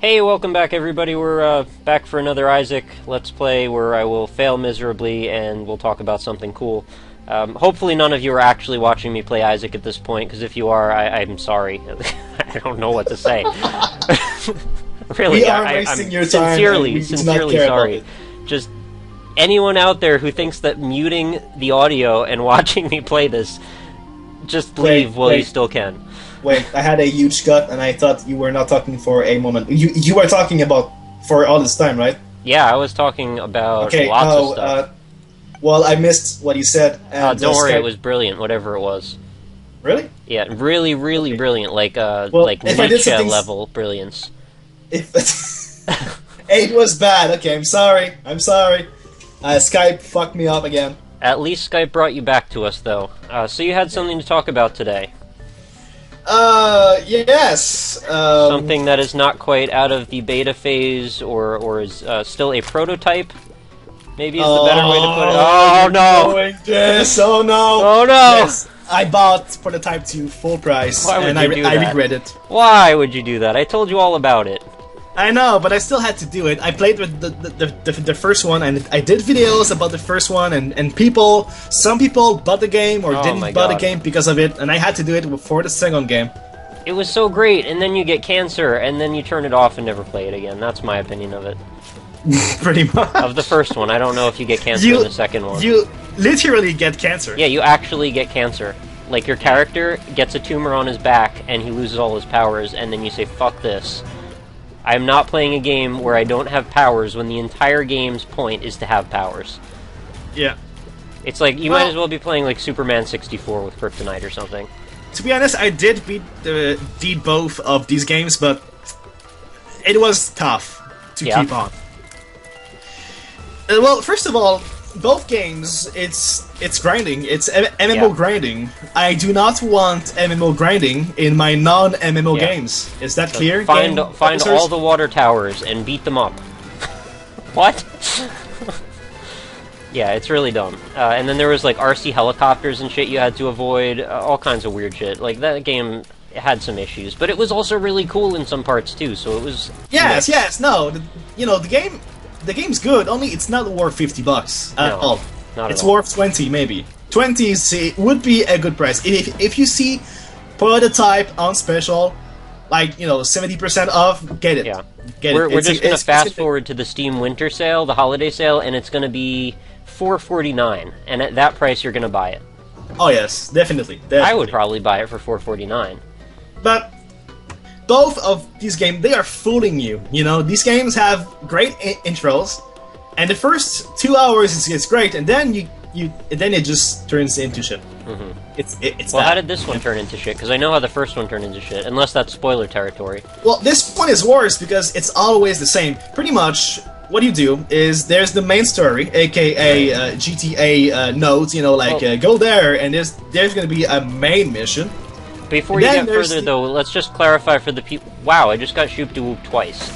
Hey, welcome back everybody. We're back for another Isaac Let's Play where I will fail miserably and we'll talk about something cool. Hopefully none of you are actually watching me play Isaac at this point, because if you are, I'm sorry. I don't know what to say. Really, we are wasting your time. Sincerely sorry. Just anyone out there who thinks that muting the audio and watching me play this, just leave while you still can. Wait, I had a huge gut, and I thought you were not talking for a moment. You were talking about for all this time, right? Yeah, I was talking about lots of stuff. Well, I missed what you said. And don't worry, it was brilliant, whatever it was. Really? Yeah, really brilliant, like Nietzsche level brilliance. If it was bad, okay, I'm sorry. Skype fucked me up again. At least Skype brought you back to us, though. So you had something to talk about today. Yes. Something that is not quite out of the beta phase, or is still a prototype. Maybe is the better way to put it. Oh no! Yes. Oh no! Oh no! Yes, I bought Prototype 2 full price, and I regret it. Why would you do that? I told you all about it. I know, but I still had to do it. I played with the first one, and I did videos about the first one, and some people bought the game or didn't buy the game because of it, and I had to do it before the second game. It was so great, and then you get cancer, and then you turn it off and never play it again. That's my opinion of it. Pretty much. Of the first one. I don't know if you get cancer in the second one. You literally get cancer. Yeah, you actually get cancer. Like, your character gets a tumor on his back, and he loses all his powers, and then you say, fuck this. I am not playing a game where I don't have powers when the entire game's point is to have powers. Yeah. It's like, you might as well be playing, like, Superman 64 with Kryptonite or something. To be honest, I did beat both of these games, but it was tough to keep on. Well, first of all, both games, it's grinding. It's MMO grinding. I do not want MMO grinding in my non-MMO games. Is that clear? Find all the water towers and beat them up. What? Yeah, it's really dumb. And then there was like RC helicopters and shit you had to avoid. All kinds of weird shit. Like, that game had some issues, but it was also really cool in some parts too. So it was. Yes. No, the game's good, only it's not worth $50 at all. It's worth 20 maybe. 20 would be a good price. If you see Prototype on special, like, 70% off, get it. Yeah. We're just going to fast forward to the Steam Winter Sale, the holiday sale, and it's going to be $4.49, and at that price you're going to buy it. Oh yes, definitely. I would probably buy it for $4.49. But both of these games, they are fooling you. These games have great intros, and the first 2 hours is great, and then then it just turns into shit. Mm-hmm. It's well, bad. how did this one turn into shit? Because I know how the first one turned into shit, unless that's spoiler territory. Well, this one is worse because it's always the same. Pretty much, what you do is there's the main story, aka GTA nodes. Go there, and there's gonna be a main mission. Before you get further, though, let's just clarify for the people... Wow, I just got shoop-de-whoop twice.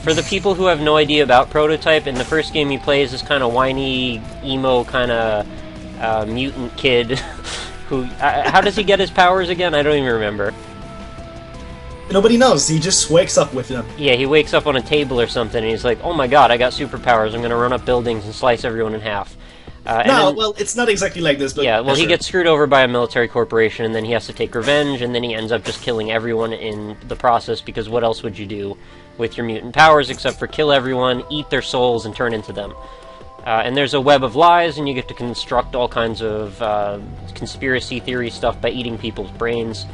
For the people who have no idea about Prototype, in the first game you play as this kind of whiny, emo kind of mutant kid who... how does he get his powers again? I don't even remember. Nobody knows. He just wakes up with them. Yeah, he wakes up on a table or something, and he's like, oh my god, I got superpowers, I'm gonna run up buildings and slice everyone in half. Well, it's not exactly like this, but... Yeah, well, he gets screwed over by a military corporation, and then he has to take revenge, and then he ends up just killing everyone in the process, because what else would you do with your mutant powers except for kill everyone, eat their souls, and turn into them? And there's a web of lies, and you get to construct all kinds of conspiracy theory stuff by eating people's brains.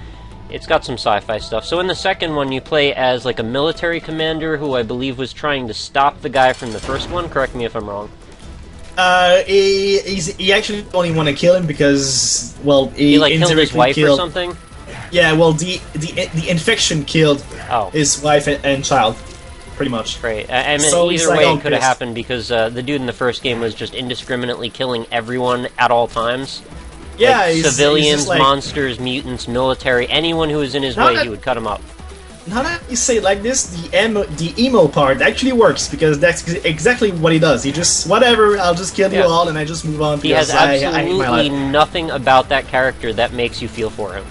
It's got some sci-fi stuff. So in the second one, you play as, like, a military commander who I believe was trying to stop the guy from the first one. Correct me if I'm wrong. He actually only want to kill him because, well, he like killed his wife or something. Yeah, well, the infection killed his wife and child, pretty much. Right. I mean, so either way, it could have happened because the dude in the first game was just indiscriminately killing everyone at all times. Yeah, like, civilians, monsters, mutants, military, anyone who was in his way, he would cut him up. Now that you say it like this, the emo part actually works, because that's exactly what he does. He just, whatever, I'll just kill you all, and I just move on. He has absolutely nothing about that character that makes you feel for him.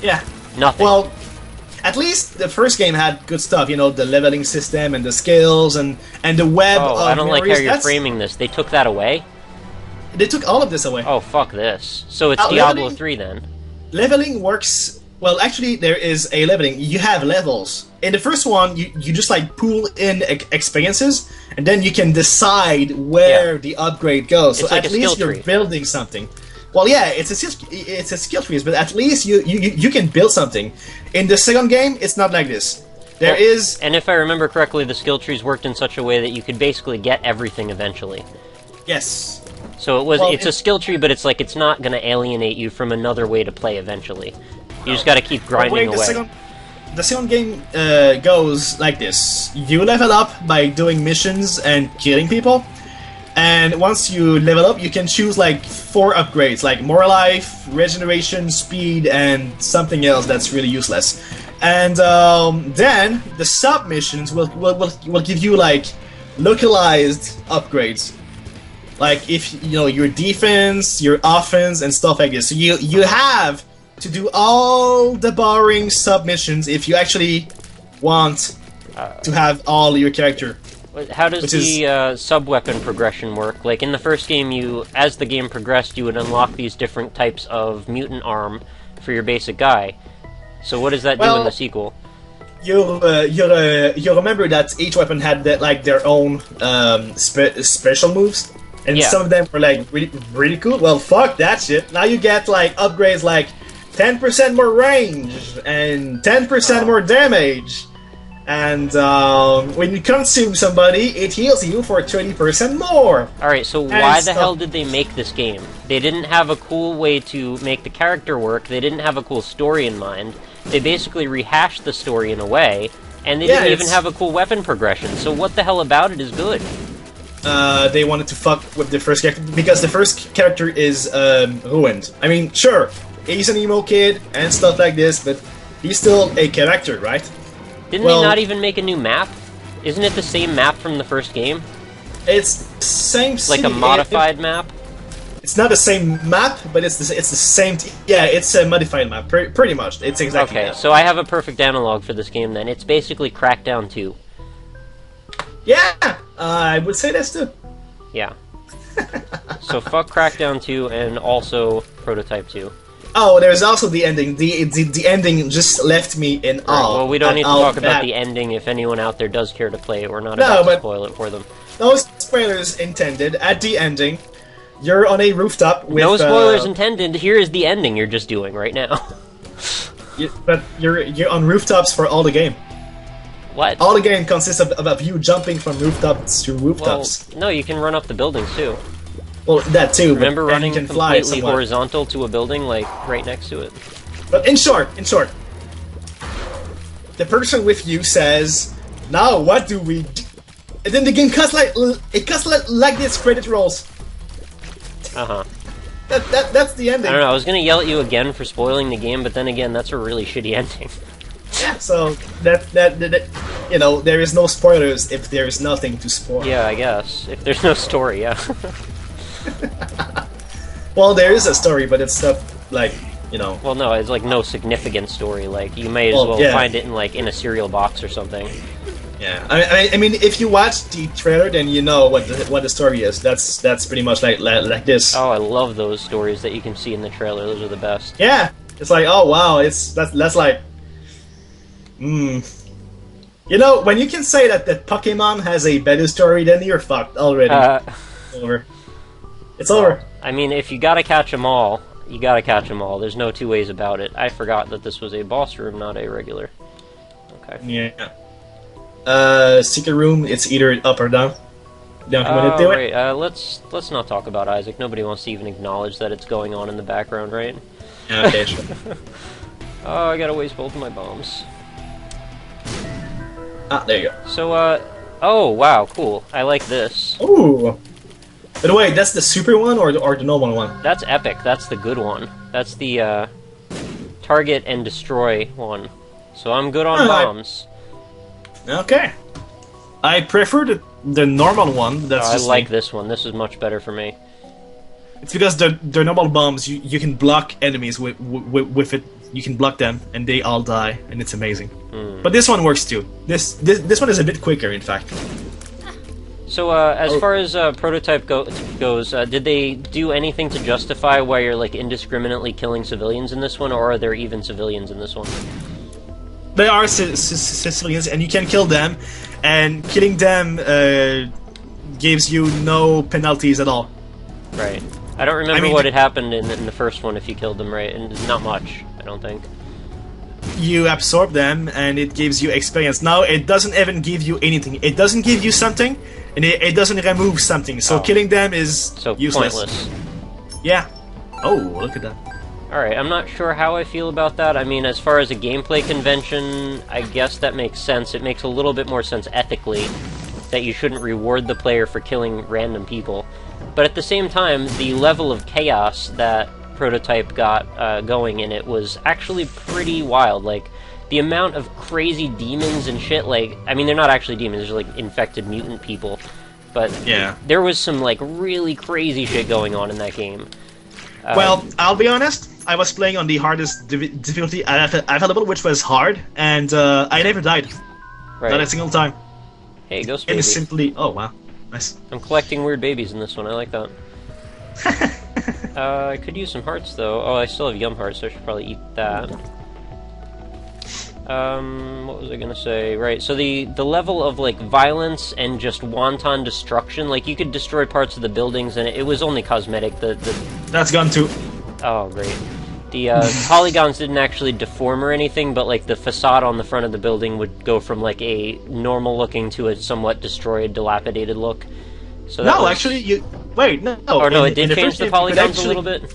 Yeah. Nothing. Well, at least the first game had good stuff. You know, the leveling system and the skills and the web. Oh, of I don't like how you're That's, framing this. They took that away. They took all of this away. Oh, fuck this. So it's Diablo 3 then. Leveling works... Well, actually, there is a leveling. You have levels. In the first one, you just, like, pool in experiences, and then you can decide where the upgrade goes. It's so like at a least skill you're tree. building something. Well, yeah, it's a skill tree, but at least you can build something. In the second game, it's not like this. There is... And if I remember correctly, the skill trees worked in such a way that you could basically get everything eventually. Yes. So it's a skill tree, but it's like it's not going to alienate you from another way to play eventually. You just got to keep grinding away. The second game goes like this. You level up by doing missions and killing people. And once you level up, you can choose like 4 upgrades, like more life, regeneration, speed, and something else that's really useless. And then the sub missions will give you like localized upgrades, like if you know your defense, your offense, and stuff like this. So you have to do all the boring sub missions if you actually want to have all your character. How does the sub-weapon progression work? Like, in the first game, as the game progressed, you would unlock these different types of mutant arm for your basic guy. So what does that do in the sequel? You remember that each weapon had their own special moves? And some of them were, like, really cool? Well, fuck that shit. Now you get, like, upgrades like 10% more range and 10% more damage. And when you consume somebody, it heals you for 20% more. Alright, so why the hell did they make this game? They didn't have a cool way to make the character work, they didn't have a cool story in mind, they basically rehashed the story in a way, and they didn't even have a cool weapon progression, so what the hell about it is good? They wanted to fuck with the first character, because the first character is ruined. I mean, sure, he's an emo kid and stuff like this, but he's still a character, right? Didn't they not even make a new map? Isn't it the same map from the first game? It's the same city. Like a modified map? It's not the same map, but it's the same... yeah, it's a modified map, pretty much. It's exactly that. So I have a perfect analog for this game then. It's basically Crackdown 2. Yeah! I would say that's too. Yeah. So fuck Crackdown 2 and also Prototype 2. Oh, there's also the ending. The ending just left me in awe. Well, we don't need to talk about the ending if anyone out there does care to play it. We're not about to spoil it for them. No spoilers intended. At the ending, you're on a rooftop with... No spoilers intended. Here is the ending you're just doing right now. But you're on rooftops for all the game. What? All the game consists of you jumping from rooftops to rooftops. Well, no, you can run up the buildings too. Well, that too. Remember running completely horizontal to a building, like, right next to it? But in short, the person with you says, "Now what do we do?" And then the game cuts like this credit rolls. Uh-huh. That's the ending. I don't know, I was gonna yell at you again for spoiling the game, but then again, that's a really shitty ending. Yeah, so that you know, there is no spoilers if there is nothing to spoil. Yeah, I guess. If there's no story, yeah. Well, there is a story, but it's not like, you know. Well, no, it's like no significant story. Like you may as well find it in a cereal box or something. Yeah, I mean, if you watch the trailer, then you know what the story is. That's pretty much like this. Oh, I love those stories that you can see in the trailer. Those are the best. Yeah, it's like, oh wow, that's like, You know, when you can say that Pokemon has a better story, then you're fucked already. Over. It's over. I mean, if you gotta catch them all, you gotta catch them all. There's no two ways about it. I forgot that this was a boss room, not a regular. Okay. Yeah. Secret room, it's either up or down. Don't you want to do it? Right. Let's not talk about Isaac. Nobody wants to even acknowledge that it's going on in the background, right? Yeah, okay, sure. Oh, I gotta waste both of my bombs. Ah, there you go. So, oh, wow, cool. I like this. Ooh! By the way, that's the super one or the normal one? That's epic. That's the good one. That's the, target and destroy one. So I'm good on bombs. Okay. I prefer the normal one. That's I like this one. This is much better for me. It's because the normal bombs, you can block enemies with it you can block them, and they all die, and it's amazing. Mm. But this one works too. This one is a bit quicker, in fact. So, as far as Prototype goes, did they do anything to justify why you're, like, indiscriminately killing civilians in this one, or are there even civilians in this one? There are civilians, and you can kill them, and killing them gives you no penalties at all. Right. I don't remember what had happened in the first one if you killed them, right? And not much, I don't think. You absorb them, and it gives you experience. Now, it doesn't even give you anything. It doesn't give you something, and it doesn't remove something. So killing them is useless. Pointless. Yeah. Oh, look at that. Alright, I'm not sure how I feel about that. I mean, as far as a gameplay convention, I guess that makes sense. It makes a little bit more sense ethically that you shouldn't reward the player for killing random people. But at the same time, the level of chaos that Prototype got going in it was actually pretty wild. Like, the amount of crazy demons and shit, like, I mean, they're not actually demons, they're like infected mutant people. But yeah, there was some, like, really crazy shit going on in that game. Well, I'll be honest, I was playing on the hardest difficulty I've available, which was hard, and I never died. Right. Not a single time. Hey, ghost baby. And simply, oh wow, nice. I'm collecting weird babies in this one, I like that. I could use some hearts, though. Oh, I still have yum hearts, so I should probably eat that. What was I gonna say? Right, so the level of, like, violence and just wanton destruction, like, you could destroy parts of the buildings, and it was only cosmetic. That's gone too. Oh, great. The polygons didn't actually deform or anything, but, like, the facade on the front of the building would go from, like, a normal-looking to a somewhat destroyed, dilapidated look. So that actually, you... Wait, no. Or no, it did change the polygons a little bit?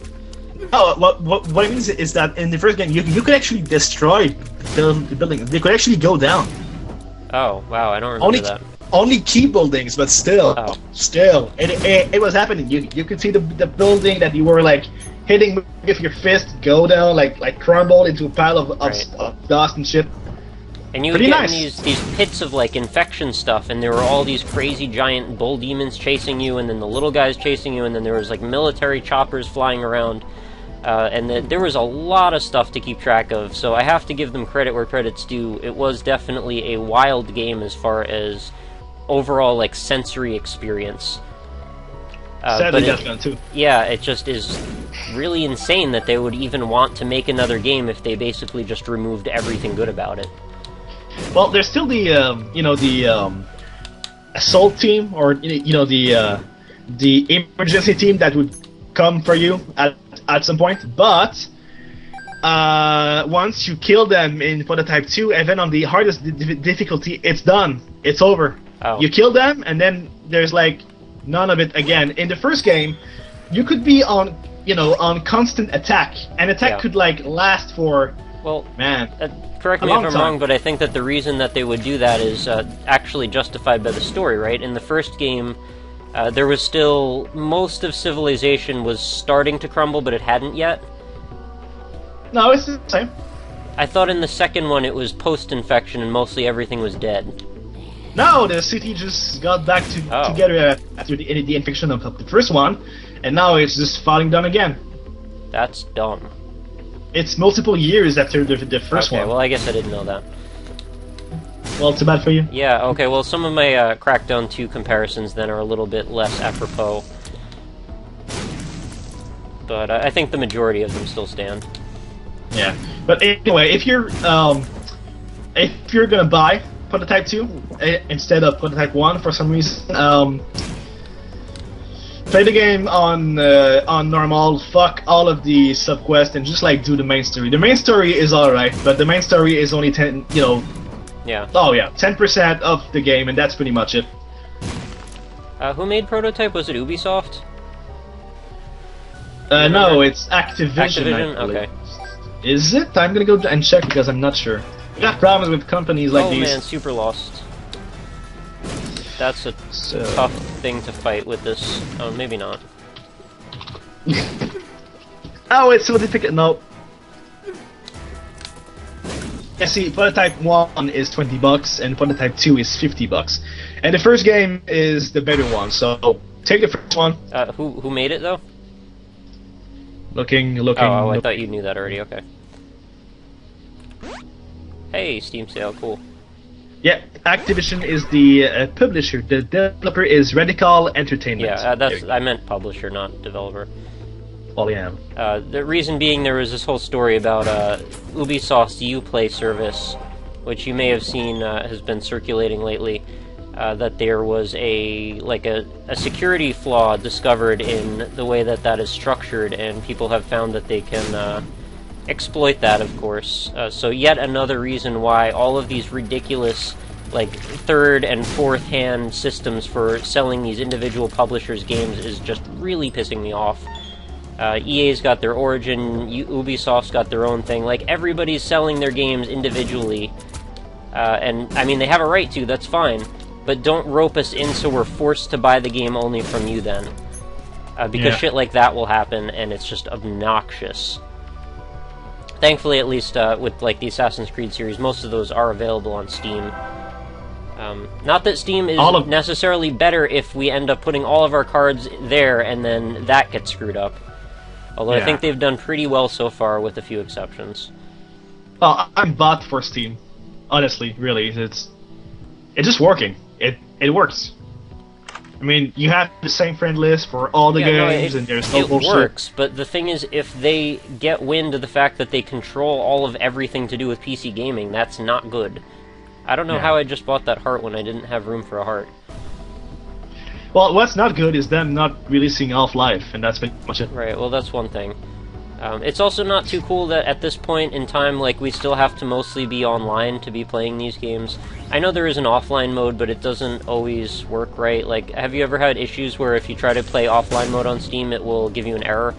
No, what it means is that in the first game, you could actually destroy the building. They could actually go down. Oh, wow, I don't remember that. Only key buildings, but still. Oh. Still. It was happening. You could see the building that you were, like, hitting with your fist go down, like crumble into a pile of dust and shit. And you would get in these pits of, like, infection stuff, and there were all these crazy giant bull demons chasing you, and then the little guys chasing you, and then there was, like, military choppers flying around. And there was a lot of stuff to keep track of, so I have to give them credit where credit's due. It was definitely a wild game as far as overall, like, sensory experience. Sadly, that's gone too. Yeah, it just is really insane that they would even want to make another game if they basically just removed everything good about it. Well, there's still the, the assault team, or, the emergency team that would come for you at some point, but once you kill them in Prototype 2, even on the hardest difficulty, it's done. It's over. Oh. You kill them, and then there's, like, none of it again. In the first game, you could be on, on constant attack, and attack could, like, last for, correct me if I'm wrong, but I think that the reason that they would do that is actually justified by the story, right? In the first game, there was still... most of civilization was starting to crumble, but it hadn't yet. No, it's the same. I thought in the second one it was post-infection and mostly everything was dead. No, the city just got back together after the infection of the first one, and now it's just falling down again. That's dumb. It's multiple years after the first one. Okay, well, I guess I didn't know that. Well, too bad for you. Yeah, okay, well, some of my Crackdown 2 comparisons then are a little bit less apropos. But I think the majority of them still stand. Yeah, but anyway, if you're gonna buy Prototype 2 instead of Prototype 1 for some reason, play the game on normal, fuck all of the subquests, and just, like, do the main story. The main story is alright, but the main story is only 10, Yeah. Oh yeah, 10% of the game, and that's pretty much it. Who made Prototype? Was it Ubisoft? No, it's Activision. Activision? Okay. Is it? I'm gonna go and check because I'm not sure. We got problems with companies like these. Oh man, super lost. That's a tough thing to fight with this. Oh, maybe not. Oh, it's so difficult. No. Yeah, see, Prototype 1 is $20 and Prototype 2 is $50. And the first game is the better one, so take the first one. Who made it, though? Looking. Oh, I thought you knew that already, okay. Hey, Steam sale, cool. Yeah, Activision is the publisher. The developer is Radical Entertainment. Yeah, I meant publisher, not developer. Oh, yeah. The reason being, there was this whole story about Ubisoft's Uplay service, which you may have seen has been circulating lately, that there was a security flaw discovered in the way that is structured, and people have found that they can exploit that, of course. So yet another reason why all of these ridiculous third and fourth hand systems for selling these individual publishers' games is just really pissing me off. EA's got their Origin, Ubisoft's got their own thing. Everybody's selling their games individually, and I mean they have a right to. That's fine, but don't rope us in so we're forced to buy the game only from you then, because shit like that will happen, and it's just obnoxious. Thankfully, at least with the Assassin's Creed series, most of those are available on Steam. Not that Steam is necessarily better if we end up putting all of our cards there and then that gets screwed up. Although I think they've done pretty well so far, with a few exceptions. Well, I'm bought for Steam. Honestly, really, it's just working. It works. I mean, you have the same friend list for all the games, and there's no bullshit. It works, but the thing is, if they get wind of the fact that they control all of everything to do with PC gaming, that's not good. I don't know how I just bought that heart when I didn't have room for a heart. Well, what's not good is them not releasing Half-Life, and that's pretty much it. Right, well, that's one thing. It's also not too cool that at this point in time, we still have to mostly be online to be playing these games. I know there is an offline mode, but it doesn't always work right. Have you ever had issues where if you try to play offline mode on Steam, it will give you an error?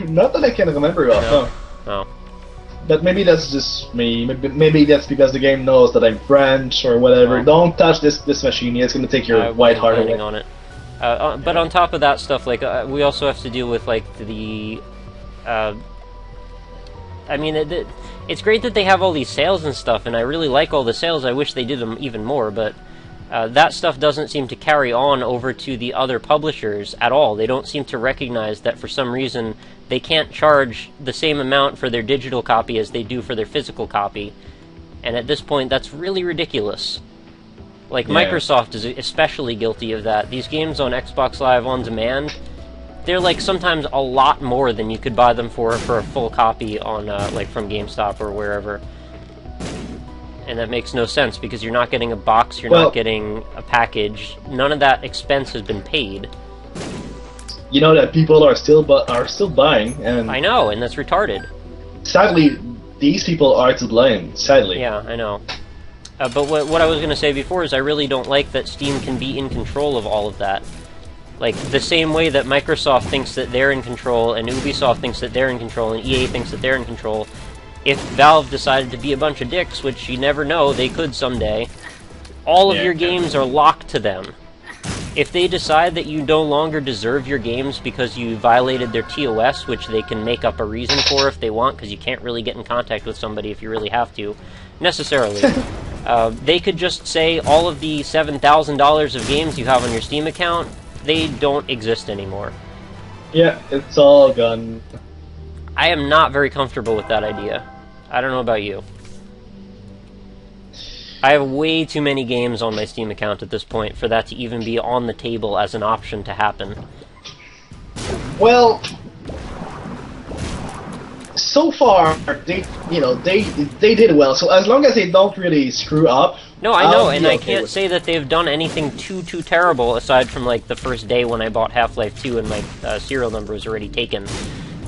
Not that I can remember of, no. Oh. But maybe that's just me. Maybe that's because the game knows that I'm French or whatever. Oh. Don't touch this machine. It's going to take your white heart away. On it. But on top of that stuff, we also have to deal with the. I mean, it's great that they have all these sales and stuff, and I really like all the sales. I wish they did them even more, but that stuff doesn't seem to carry on over to the other publishers at all. They don't seem to recognize that for some reason they can't charge the same amount for their digital copy as they do for their physical copy. And at this point, that's really ridiculous. Microsoft is especially guilty of that. These games on Xbox Live On Demand, they're sometimes a lot more than you could buy them for a full copy on from GameStop or wherever. And that makes no sense because you're not getting a box, you're not getting a package. None of that expense has been paid. You know that people are still buying, and I know, and that's retarded. Sadly, these people are to blame. Sadly. Yeah, I know. But what I was going to say before is I really don't like that Steam can be in control of all of that. The same way that Microsoft thinks that they're in control, and Ubisoft thinks that they're in control, and EA thinks that they're in control, if Valve decided to be a bunch of dicks, which you never know, they could someday, all of your games are locked to them. If they decide that you no longer deserve your games because you violated their TOS, which they can make up a reason for if they want, because you can't really get in contact with somebody if you really have to, necessarily, they could just say all of the $7,000 of games you have on your Steam account, they don't exist anymore. Yeah, it's all gone. I am not very comfortable with that idea. I don't know about you. I have way too many games on my Steam account at this point for that to even be on the table as an option to happen. Well, so far they did well. So as long as they don't really screw up. No, I know, and I can't say that they've done anything too terrible aside from the first day when I bought Half-Life 2 and my serial number was already taken.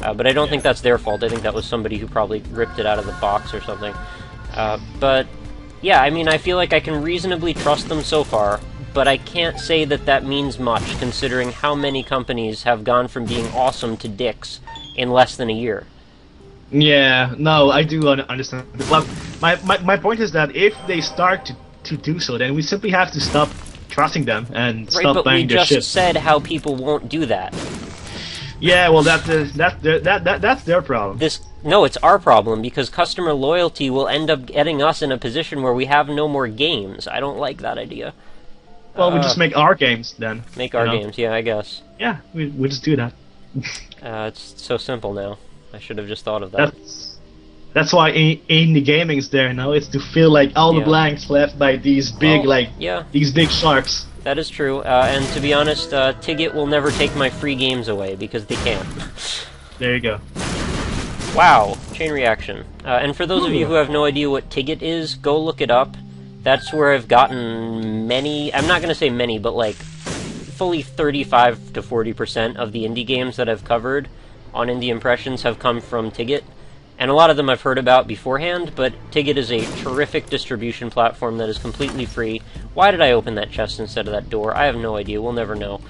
But I don't think that's their fault. I think that was somebody who probably ripped it out of the box or something. But yeah, I mean, I feel like I can reasonably trust them so far, but I can't say that that means much, considering how many companies have gone from being awesome to dicks in less than a year. Yeah, no, I do understand. Well, my point is that if they start to do so, then we simply have to stop trusting them and stop buying their shit. Right, but we just said how people won't do that. Yeah, well, that's their problem. No, it's our problem, because customer loyalty will end up getting us in a position where we have no more games. I don't like that idea. Well, we just make our games, then. Make our games, yeah, I guess. Yeah, we just do that. It's so simple now. I should have just thought of that. That's why indie gaming's there now. It's to fill like all the blanks left by these big these big sharks. That is true. And to be honest, Tigit will never take my free games away because they can't. There you go. Wow, chain reaction. And for those of you who have no idea what Tigit is, go look it up. That's where I've gotten many, I'm not going to say many, but like fully 35 to 40% of the indie games that I've covered on Indie Impressions have come from Tigit. And a lot of them I've heard about beforehand, but Tigit is a terrific distribution platform that is completely free. Why did I open that chest instead of that door? I have no idea. We'll never know.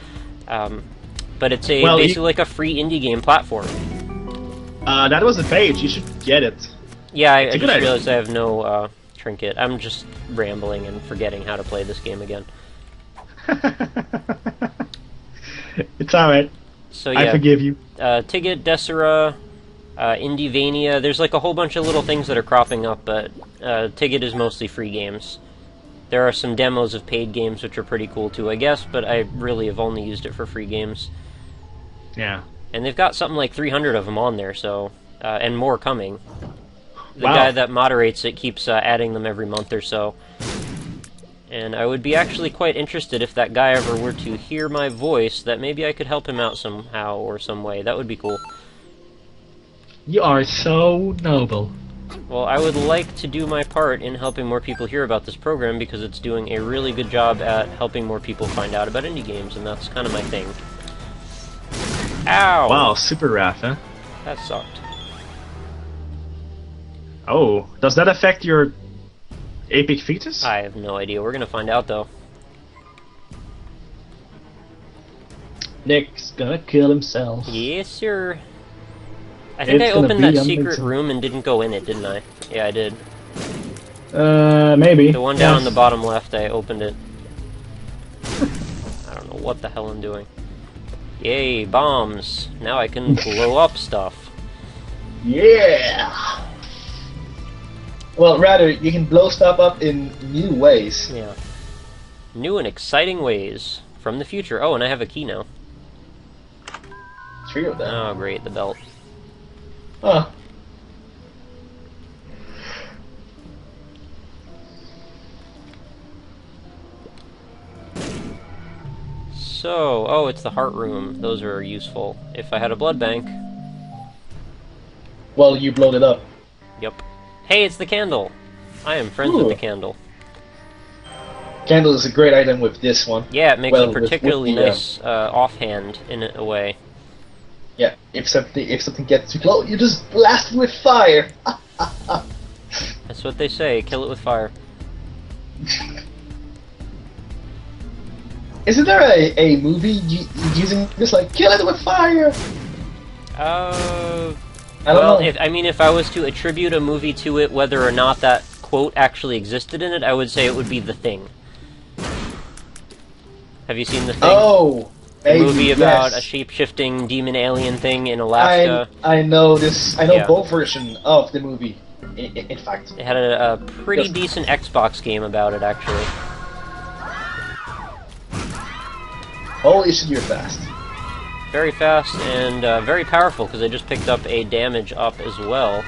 But it's basically like a free indie game platform. That was the page. You should get it. Yeah, I just realized I have no trinket. I'm just rambling and forgetting how to play this game again. It's alright. So yeah, I forgive you. Tigit, Desera, Indievania. There's like a whole bunch of little things that are cropping up, but Tigit is mostly free games. There are some demos of paid games which are pretty cool too, I guess, but I really have only used it for free games. Yeah. And they've got something like 300 of them on there, so and more coming. The guy that moderates it keeps adding them every month or so. And I would be actually quite interested if that guy ever were to hear my voice, that maybe I could help him out somehow or some way. That would be cool. You are so noble. Well, I would like to do my part in helping more people hear about this program because it's doing a really good job at helping more people find out about indie games, and that's kind of my thing. Ow! Wow, super wrath, huh? That sucked. Oh, does that affect your epic fetus? I have no idea. We're gonna find out, though. Nick's gonna kill himself. Yes, sir. I think I opened that secret room and didn't go in it, didn't I? Yeah, I did. Maybe. The one down on the bottom left, I opened it. I don't know what the hell I'm doing. Yay, bombs. Now I can blow up stuff. Yeah! Well, rather, you can blow stuff up in new ways. Yeah. New and exciting ways. From the future. Oh, and I have a key now. 3 of them. Oh, great, the belt. Huh. So, oh, it's the heart room. Those are useful. If I had a blood bank. Well, you blowed it up. Yep. Hey, it's the candle. I am friends with the candle. Candle is a great item with this one. Yeah, it makes it particularly nice offhand in a way. Yeah, if something gets too close, you just blast it with fire. That's what they say. Kill it with fire. Isn't there a movie using this, like, kill it with fire? I don't know. I mean, if I was to attribute a movie to it, whether or not that quote actually existed in it, I would say it would be The Thing. Have you seen The Thing? Oh, the movie about a shape-shifting demon alien thing in Alaska. I know this. I know both versions of the movie. In fact, it had a pretty decent Xbox game about it, actually. Holy shit, you're fast. Very fast and very powerful, because I just picked up a damage up as well.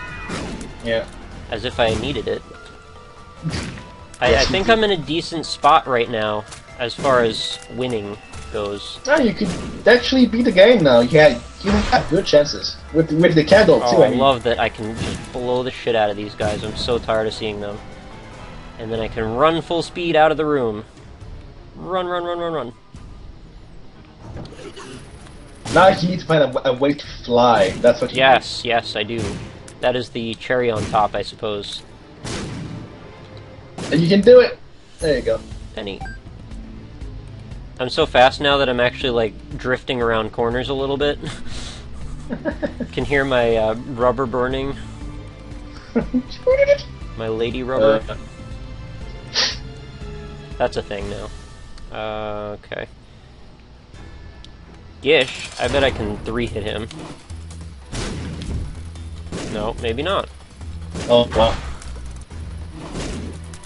Yeah. As if I needed it. I think I'm in a decent spot right now, as far as winning goes. No, you could actually beat the game now. You have good chances. With the candle, too, I love that I can just blow the shit out of these guys. I'm so tired of seeing them. And then I can run full speed out of the room. Run, run, run, run, run. Now you need to find a way to fly. That's what you need. Yes, I do. That is the cherry on top, I suppose. And you can do it! There you go. Penny. I'm so fast now that I'm actually, like, drifting around corners a little bit. Can hear my rubber burning. My lady rubber. That's a thing now. Okay. Gish, I bet I can 3-hit him. No, maybe not. Oh, well.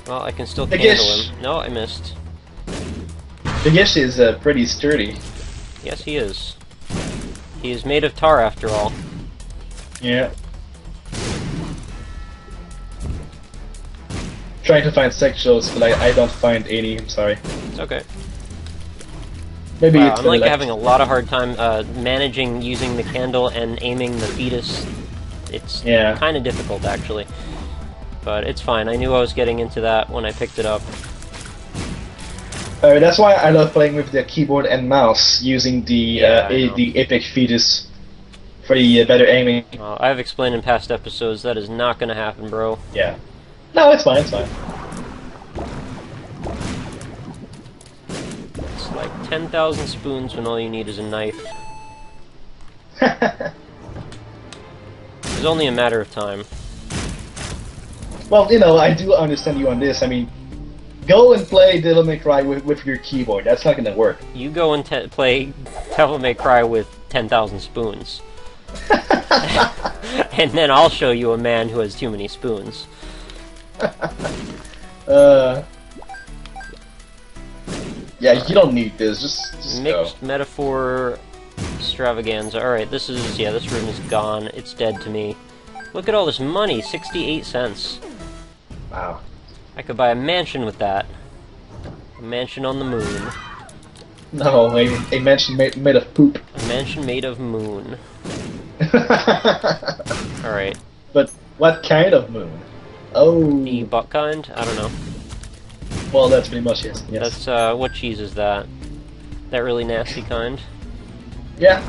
Well, I can still candle him. No, I missed. The Gish is pretty sturdy. Yes, he is. He is made of tar, after all. Yeah. Trying to find sexuals, but I don't find any. I'm sorry. It's okay. Maybe wow, it's I'm like having a lot of hard time managing using the candle and aiming the fetus. It's kind of difficult, actually. But it's fine. I knew I was getting into that when I picked it up. That's why I love playing with the keyboard and mouse, using the Epic Fetus for the better aiming. I've explained in past episodes that is not going to happen, bro. Yeah. No, it's fine, it's fine. It's like 10,000 spoons when all you need is a knife. It's only a matter of time. Well, you know, I do understand you on this. I mean, go and play Devil May Cry with your keyboard. That's not gonna work. You go and play Devil May Cry with 10,000 spoons. And then I'll show you a man who has too many spoons. Yeah, you don't need this. Just Mixed go. metaphor extravaganza. Alright, this room is gone. It's dead to me. Look at all this money, 68 cents. Wow. I could buy a mansion with that. A mansion on the moon. No, a mansion made of poop. A mansion made of moon. Alright. But what kind of moon? Oh. The butt kind? I don't know. Well, that's pretty much it. Yes. That's, what cheese is that? That really nasty kind? Yeah.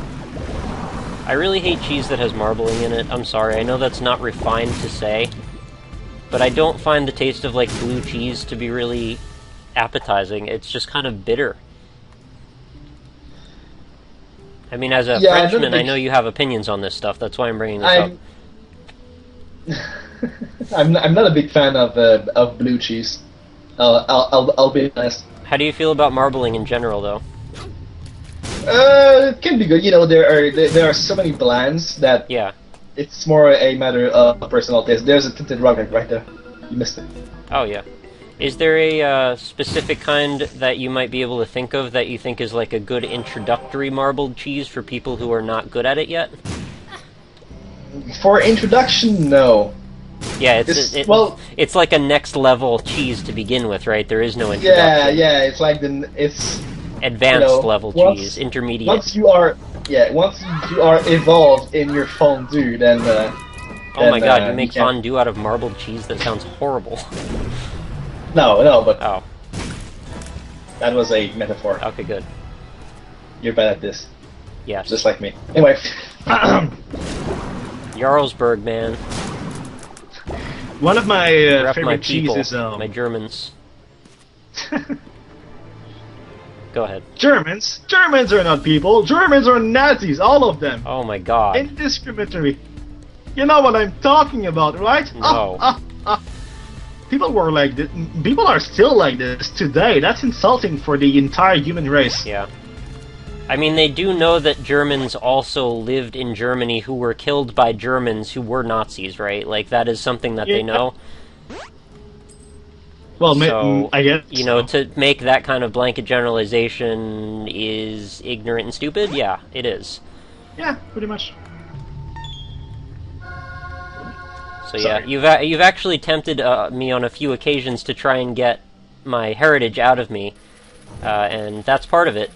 I really hate cheese that has marbling in it. I'm sorry, I know that's not refined to say. But I don't find the taste of, like, blue cheese to be really appetizing. It's just kind of bitter. I mean, as a Frenchman, I know you have opinions on this stuff. That's why I'm bringing this up. I'm not a big fan of blue cheese. I'll be honest. How do you feel about marbling in general, though? It can be good. You know, there are so many blends that it's more a matter of personal taste. There's a tinted rock right there. You missed it. Oh yeah. Is there a specific kind that you might be able to think of that you think is like a good introductory marbled cheese for people who are not good at it yet? For introduction, no. Yeah, it's like a next level cheese to begin with, right? There is no Yeah, introduction. yeah. It's like it's advanced level cheese, intermediate. Once you are evolved in your fondue, then. Oh my god, you make fondue out of marbled cheese? That sounds horrible. No, but oh, that was a metaphor. Okay, good. You're bad at this. Yes. Just like me. Anyway. Jarlsberg, man. One of my favorite cheeses. My Germans. Go ahead. Germans? Germans are not people. Germans are Nazis, all of them. Oh my god. Indiscriminatory. You know what I'm talking about, right? No. People were like this. People are still like this today. That's insulting for the entire human race. Yeah. I mean, they do know that Germans also lived in Germany who were killed by Germans who were Nazis, right? Like, that is something that they know. Well, so, I guess. You know, to make that kind of blanket generalization is ignorant and stupid? Yeah, it is. Yeah, pretty much. So yeah, you've actually tempted me on a few occasions to try and get my heritage out of me, and that's part of it.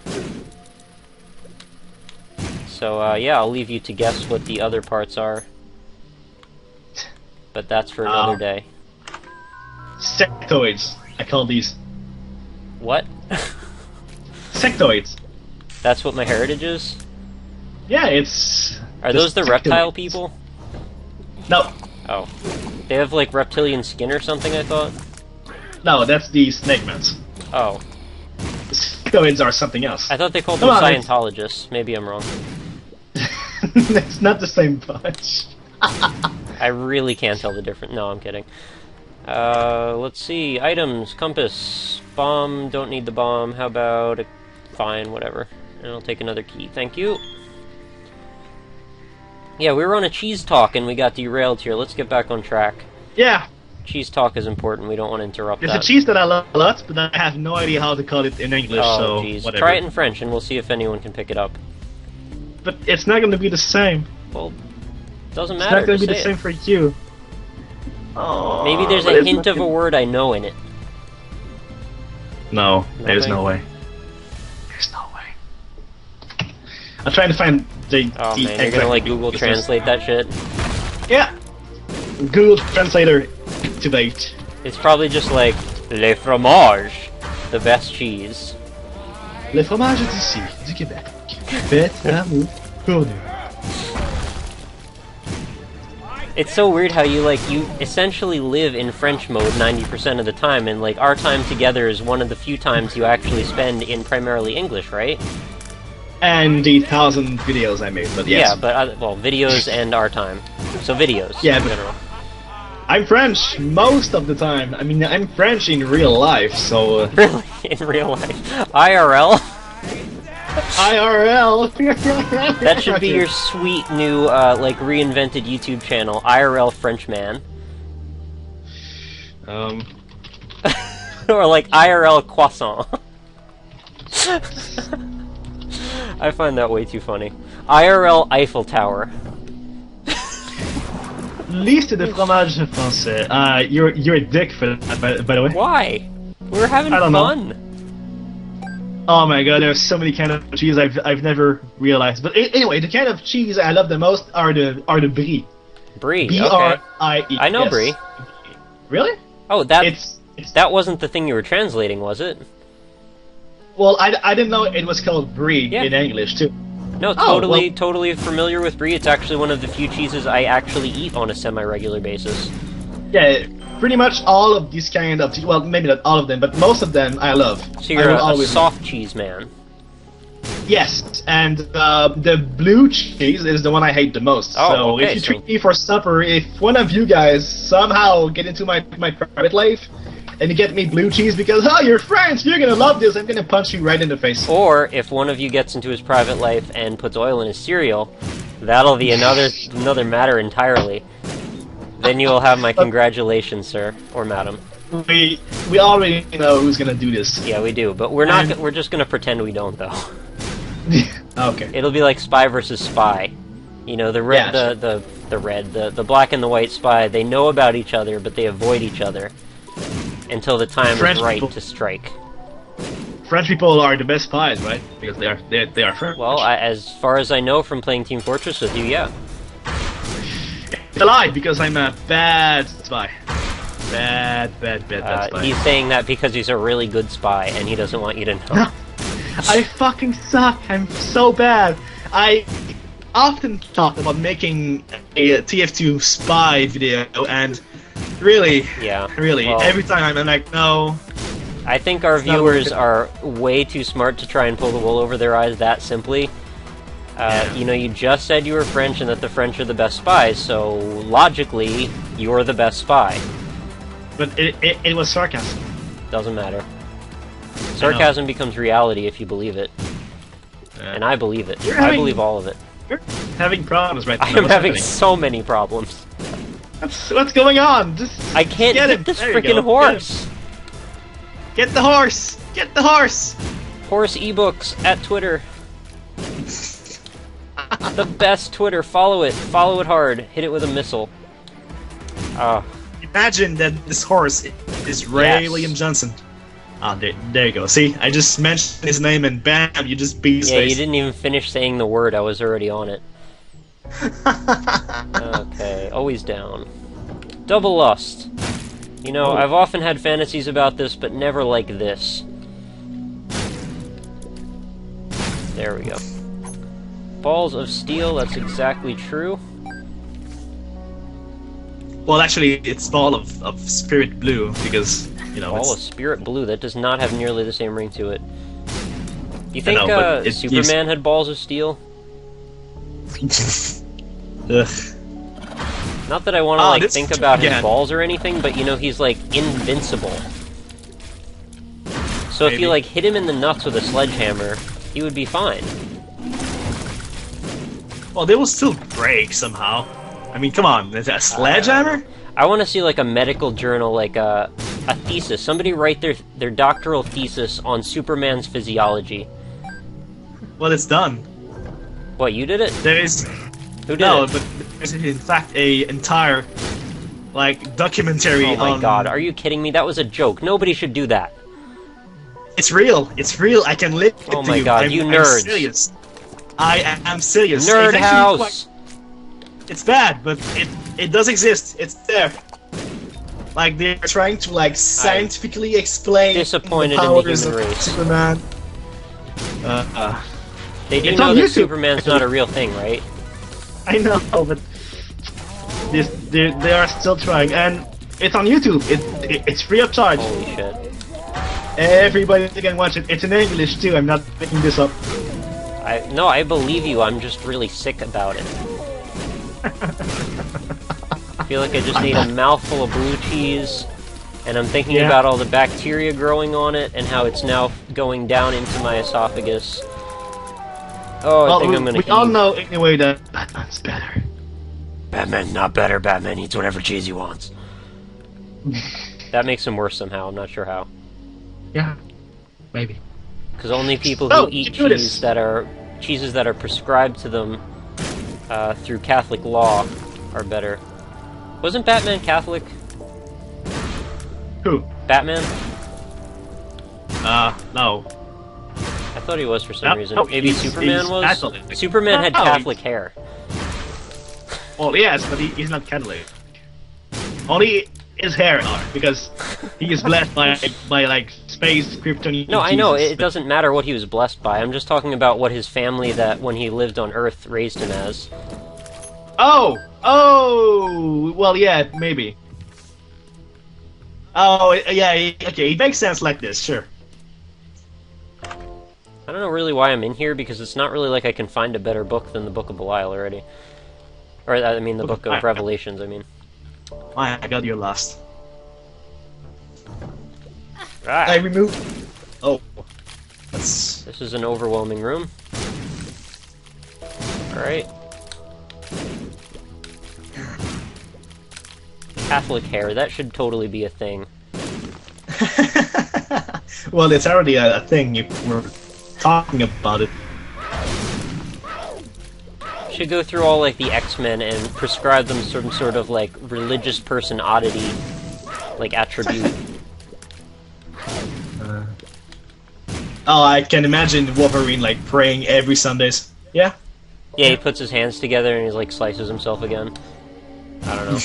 So yeah, I'll leave you to guess what the other parts are. But that's for another day. Sectoids, I call these. What? Sectoids. That's what my heritage is? Yeah, it's... Are those the reptile people? No. Oh. They have, like, reptilian skin or something, I thought? No, that's the snakemans. Oh. The sectoids are something else. I thought they called them Scientologists. Maybe I'm wrong. It's not the same bunch. I really can't tell the difference. No, I'm kidding. Let's see. Items, compass, bomb, don't need the bomb. How about fine, whatever. And I'll take another key. Thank you. Yeah, we were on a cheese talk and we got derailed here. Let's get back on track. Yeah. Cheese talk is important. We don't want to interrupt There's that. a cheese that I love a lot, but I have no idea how to call it in English, so geez. whatever. Try it in French and we'll see if anyone can pick it up. But it's not going to be the same. Well, Doesn't It's matter. not going to be the say same it. for you. Oh, Maybe there's but a it's hint not of a word I know in it. No, there's no way. There's no way. I'm trying to find the. Oh the man, you're gonna like Google Translate that shit? Yeah. Google Translator activate. It's probably just like le fromage, the best cheese. Le fromage d'ici, du Québec. Faites l'amour pour nous. It's so weird how you essentially live in French mode 90% of the time, and like our time together is one of the few times you actually spend in primarily English, right? And the 1,000 videos I made, but yes. Yeah, but well, videos and our time. So videos. Yeah, in but general. I'm French most of the time. I mean, I'm French in real life, so. Really, in real life, IRL. IRL. That should be your sweet new, like reinvented YouTube channel, IRL Frenchman. Or like IRL Croissant. I find that way too funny. IRL Eiffel Tower. Liste de fromage français. You're a dick for that, by the way. Why? We were having I don't fun. know. Oh my god, there's so many kind of cheese I've never realized. But anyway, the kind of cheese I love the most are the brie. Brie. B-R-I-E. Okay. I know yes. brie. Really? Oh, that wasn't the thing you were translating, was it? Well, I didn't know it was called brie Yeah. in English too. No, totally familiar with brie. It's actually one of the few cheeses I actually eat on a semi-regular basis. Yeah, pretty much all of these kind of well, maybe not all of them, but most of them I love. So you're a soft cheese man. Yes, and the blue cheese is the one I hate the most. Oh, so okay, if you treat me for supper, if one of you guys somehow get into my private life, and you get me blue cheese because, oh, you're French, you're gonna love this, I'm gonna punch you right in the face. Or, if one of you gets into his private life and puts oil in his cereal, that'll be another matter entirely. Then you will have my congratulations, sir, or madam. We already know who's gonna do this. Yeah, we do, but we're not. We're just gonna pretend we don't, though. Okay. It'll be like Spy versus Spy. You know, the black and the white spy. They know about each other, but they avoid each other until the time is right to strike. French people are the best spies, right? Because they are French. Well, as far as I know from playing Team Fortress with you, yeah. It's a lie, because I'm a bad spy. Bad spy. He's saying that because he's a really good spy, and he doesn't want you to know. I fucking suck. I'm so bad. I often thought about making a TF2 spy video, and really, well, every time I'm like, no. I think our viewers are way too smart to try and pull the wool over their eyes that simply. You know, you just said you were French and that the French are the best spies, so logically, you're the best spy. But it was sarcasm. Doesn't matter. Sarcasm becomes reality if you believe it. And I believe it. I believe all of it. You're having problems right now. I'm having so many problems. What's going on? I can't get this freaking horse! Get the horse! Get the horse! Horse ebooks at Twitter. The best Twitter. Follow it. Follow it hard. Hit it with a missile. Imagine that this horse is Ray William Johnson. Ah, there you go. See, I just mentioned his name and bam, you just beat his face. Yeah, you didn't even finish saying the word. I was already on it. Okay, always down. Double lust. You know, I've often had fantasies about this, but never like this. There we go. Balls of steel, that's exactly true. Well, actually, it's ball of spirit blue, because, you know, Ball of spirit blue, that does not have nearly the same ring to it. Do you think Superman had balls of steel? Ugh. Not that I want to think about his balls or anything, but you know, he's like invincible. So if you like hit him in the nuts with a sledgehammer, he would be fine. Well, they will still break somehow. I mean, come on, is that a sledgehammer? I want to see like a medical journal, like a thesis. Somebody write their doctoral thesis on Superman's physiology. Well, it's done. What, you did it? There is... Who did it? No, but there's in fact a entire like documentary. Oh my god, are you kidding me? That was a joke. Nobody should do that. It's real. It's real. I can link it to you. Oh my god, you nerds. I'm serious. I am serious. Nerd house. It's bad, but it does exist. It's there. Like they're trying to like scientifically explain disappointed the powers in the human of race. Superman. They do know that Superman's not a real thing, right? I know, but they are still trying, and it's on YouTube. It's free of charge. Holy shit! Everybody can watch it. It's in English too. I'm not making this up. No, I believe you. I'm just really sick about it. I feel like I just need a mouthful of blue cheese, and I'm thinking about all the bacteria growing on it and how it's now going down into my esophagus. Oh, I think I'm gonna. We all know anyway that Batman's better. Batman's not better. Batman eats whatever cheese he wants. That makes him worse somehow. I'm not sure how. Yeah, maybe. Because only people who eat cheeses that are prescribed to them through Catholic law are better. Wasn't Batman Catholic? Who? Batman? No. I thought he was for some reason. Maybe Superman was? Catholic. Superman had Catholic hair. Well, yes, but he's not Catholic. Only his hair are, because he is blessed by like space kryptonite. No, I know, it doesn't matter what he was blessed by. I'm just talking about what his family that when he lived on Earth raised him as. Oh, well, yeah, maybe. Oh, yeah, okay, it makes sense like this, sure. I don't know really why I'm in here, because it's not really like I can find a better book than the Book of Belial already. Or, I mean, the Book of Revelations, I mean. My god, you're lost. Ah. I removed... Oh. That's... This is an overwhelming room. Alright. Catholic hair, that should totally be a thing. Well, it's already a thing. You were talking about it. Should go through all like the X-Men and prescribe them some sort of like religious person oddity, like attribute. Oh, I can imagine Wolverine like praying every Sundays. Yeah. Yeah, he puts his hands together and he's like slices himself again. I don't know.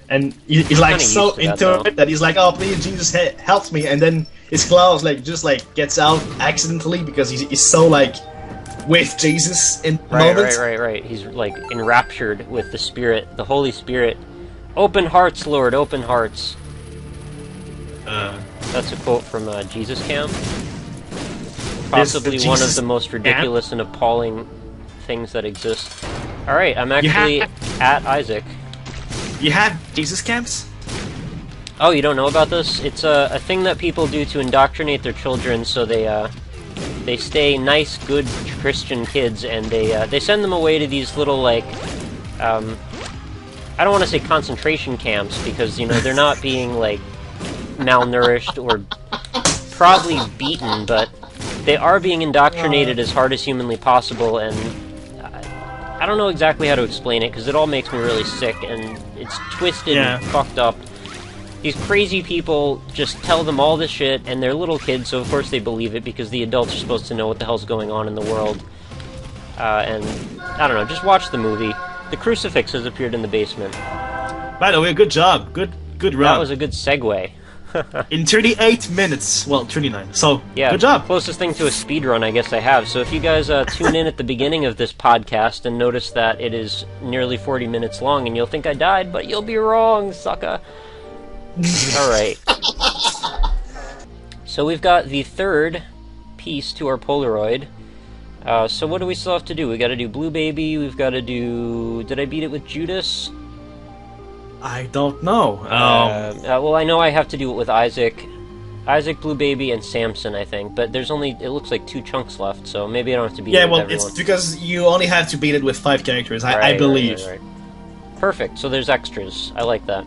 And he's like so into it that he's like, "Oh, please, Jesus, help me!" And then his claws like just like gets out accidentally because he's so like with Jesus in the moment. Right. He's like enraptured with the Spirit, the Holy Spirit. Open hearts, Lord, open hearts. That's a quote from Jesus Camp. Possibly one of the most ridiculous and appalling things that exist. Alright, I'm actually at Isaac. You have Jesus camps? Oh, you don't know about this? It's a thing that people do to indoctrinate their children so they stay nice, good Christian kids, and they send them away to these little, like, I don't want to say concentration camps, because, you know, they're not being, like, malnourished or probably beaten, but they are being indoctrinated as hard as humanly possible, and I don't know exactly how to explain it, because it all makes me really sick, and it's twisted and fucked up. These crazy people just tell them all this shit, and they're little kids, so of course they believe it, because the adults are supposed to know what the hell's going on in the world. And, I don't know, just watch the movie. The crucifix has appeared in the basement. By the way, good job. Good run. That was a good segue. In 38 minutes. Well, 39. So, yeah, good job. Closest thing to a speedrun I guess I have. So if you guys tune in at the beginning of this podcast and notice that it is nearly 40 minutes long, and you'll think I died, but you'll be wrong, sucker. Alright. So we've got the third piece to our Polaroid. So what do we still have to do? We gotta do Blue Baby, we've gotta do... Did I beat it with Judas? I don't know. Well, I know I have to do it with Isaac, Blue Baby, and Samson, I think. But there's only, it looks like 2 chunks left, so maybe I don't have to beat it with everyone. It's because you only have to beat it with 5 characters, I believe. Right. Perfect, so there's extras. I like that.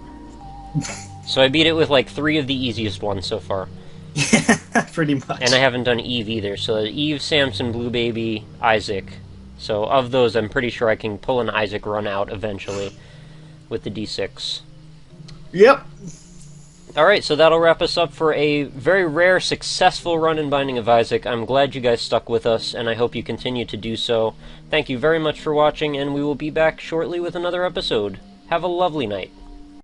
So I beat it with like 3 of the easiest ones so far. Yeah, pretty much. And I haven't done Eve either, so Eve, Samson, Blue Baby, Isaac. So of those, I'm pretty sure I can pull an Isaac run out eventually with the D6. Yep. Alright, so that'll wrap us up for a very rare, successful run in Binding of Isaac. I'm glad you guys stuck with us, and I hope you continue to do so. Thank you very much for watching, and we will be back shortly with another episode. Have a lovely night.